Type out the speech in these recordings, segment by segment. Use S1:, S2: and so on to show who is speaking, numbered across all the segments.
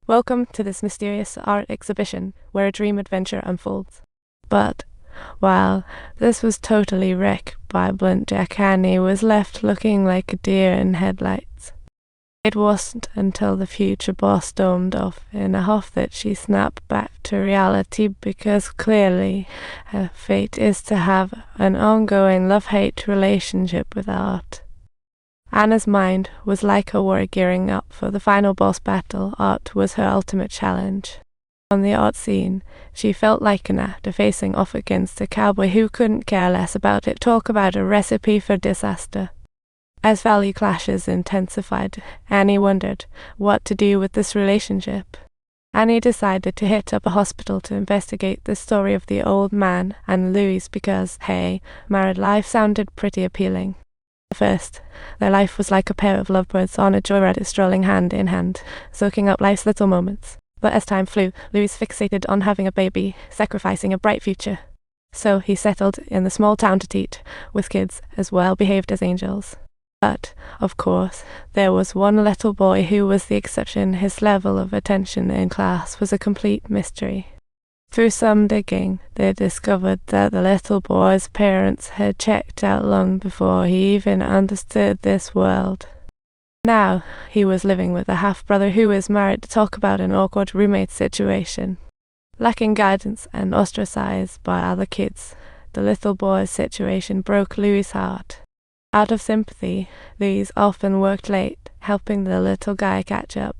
S1: Welcome to this mysterious art exhibition where a dream adventure unfolds. But while this was totally wrecked by blunt, Jack Annie was left looking like a deer in headlights. It wasn't until the future boss stormed off in a huff that she snapped back to reality, because clearly her fate is to have an ongoing love-hate relationship with art. Anna's mind was like a warrior gearing up for the final boss battle. Art was her ultimate challenge. On the art scene, she felt like an actor facing off against a cowboy who couldn't care less about it. Talk about a recipe for disaster. As value clashes intensified, Annie wondered what to do with this relationship. Annie decided to hit up a hospital to investigate the story of the old man and Louise because, hey, married life sounded pretty appealing. At first, their life was like a pair of lovebirds on a joyride, strolling hand in hand, soaking up life's little moments. But as time flew, Louis fixated on having a baby, sacrificing a bright future. So he settled in the small town to teach, with kids as well behaved as angels. But, of course, there was one little boy who was the exception. His level of attention in class was a complete mystery. Through some digging, they discovered that the little boy's parents had checked out long before he even understood this world. Now, he was living with a half-brother who was married. To talk about an awkward roommate situation. Lacking guidance and ostracized by other kids, the little boy's situation broke Louis' heart. Out of sympathy, Louise often worked late, helping the little guy catch up.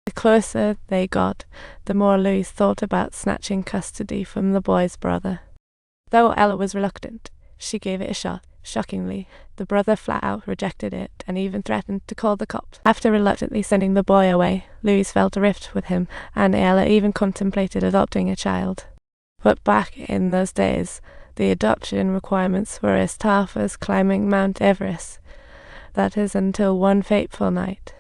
S1: The closer they got, the more Louise thought about snatching custody from the boy's brother. Though Ella was reluctant, she gave it a shot. Shockingly, the brother flat out rejected it and even threatened to call the cops. After reluctantly sending the boy away, Louise felt a rift with him, and Ella even contemplated adopting a child. But back in those days, the adoption requirements were as tough as climbing Mount Everest. That is until one fateful night.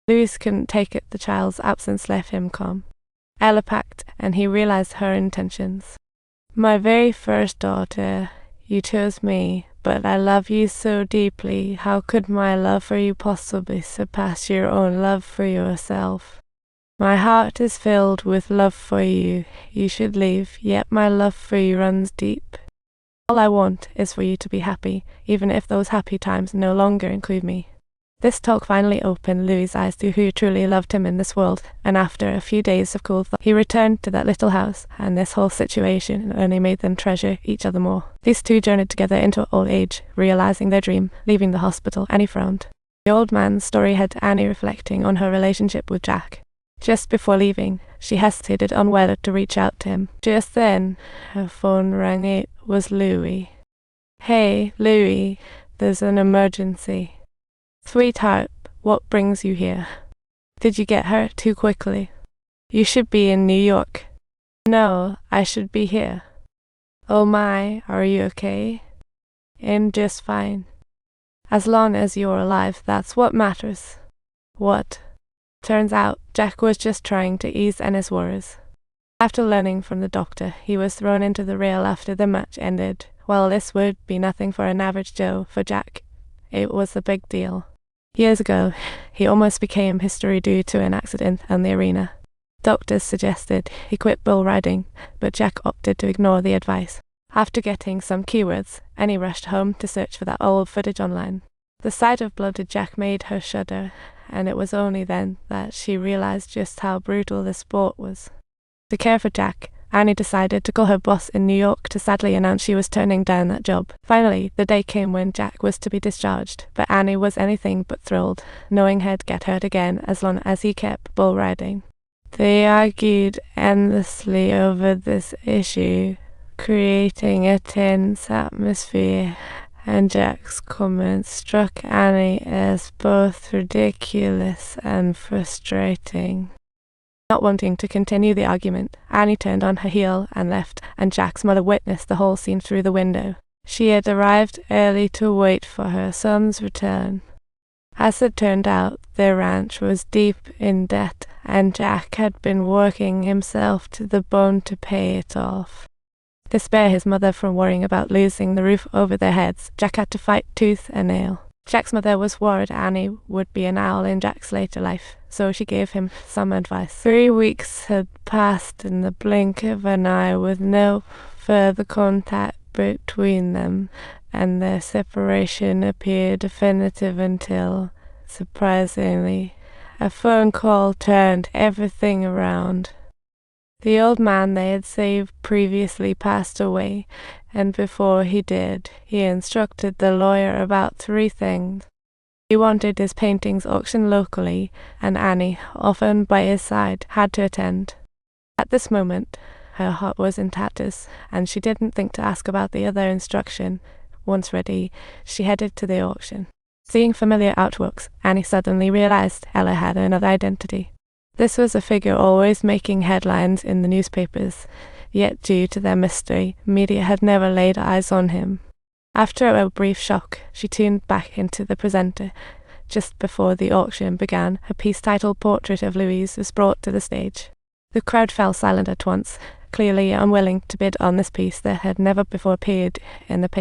S1: Louis couldn't take it. The child's absence left him calm. Ella packed, and he realized her intentions. "My very first daughter, you chose me, but I love you so deeply. How could my love for you possibly surpass your own love for yourself? My heart is filled with love for you. You should leave, yet my love for you runs deep. All I want is for you to be happy, even if those happy times no longer include me." This talk finally opened Louis' eyes to who truly loved him in this world, and after a few days of cool thought, he returned to that little house, and this whole situation only made them treasure each other more. These two journeyed together into old age, realizing their dream. Leaving the hospital, Annie frowned. The old man's story had Annie reflecting on her relationship with Jack. Just before leaving, she hesitated on whether to reach out to him. Just then, her phone rang. It was Louis. "Hey, Louis, there's an emergency." "Sweetheart, what brings you here? Did you get hurt too quickly? You should be in New York." "No, I should be here." "Oh my, are you okay?" "I'm just fine. As long as you're alive, that's what matters." "What?" Turns out, Jack was just trying to ease Anna's worries. After learning from the doctor, he was thrown into the rail after the match ended. While this would be nothing for an average Joe, for Jack, it was a big deal. Years ago, he almost became history due to an accident in the arena. Doctors suggested he quit bull riding, but Jack opted to ignore the advice. After getting some keywords, Annie rushed home to search for that old footage online. The sight of blooded Jack made her shudder, and it was only then that she realized just how brutal the sport was. To care for Jack, Annie decided to call her boss in New York to sadly announce she was turning down that job. Finally, the day came when Jack was to be discharged, but Annie was anything but thrilled, knowing he'd get hurt again as long as he kept bull riding. They argued endlessly over this issue, creating a tense atmosphere, and Jack's comments struck Annie as both ridiculous and frustrating. Not wanting to continue the argument, Annie turned on her heel and left, and Jack's mother witnessed the whole scene through the window. She had arrived early to wait for her son's return. As it turned out, their ranch was deep in debt, and Jack had been working himself to the bone to pay it off. To spare his mother from worrying about losing the roof over their heads, Jack had to fight tooth and nail. Jack's mother was worried Annie would be an owl in Jack's later life. so she gave him some advice. 3 weeks had passed in the blink of an eye with no further contact between them, and their separation appeared definitive until, surprisingly, a phone call turned everything around. The old man they had saved previously passed away, and before he did, he instructed the lawyer about 3 things. He wanted his paintings auctioned locally, and Annie, often by his side, had to attend. At this moment, her heart was in tatters, and she didn't think to ask about the other instruction. Once ready, she headed to the auction. Seeing familiar artworks, Annie suddenly realized Ella had another identity. This was a figure always making headlines in the newspapers, yet due to their mystery, media had never laid eyes on him. After a brief shock, she tuned back into the presenter. Just before the auction began, a piece titled Portrait of Louise was brought to the stage. The crowd fell silent at once, clearly unwilling to bid on this piece that had never before appeared in the paper.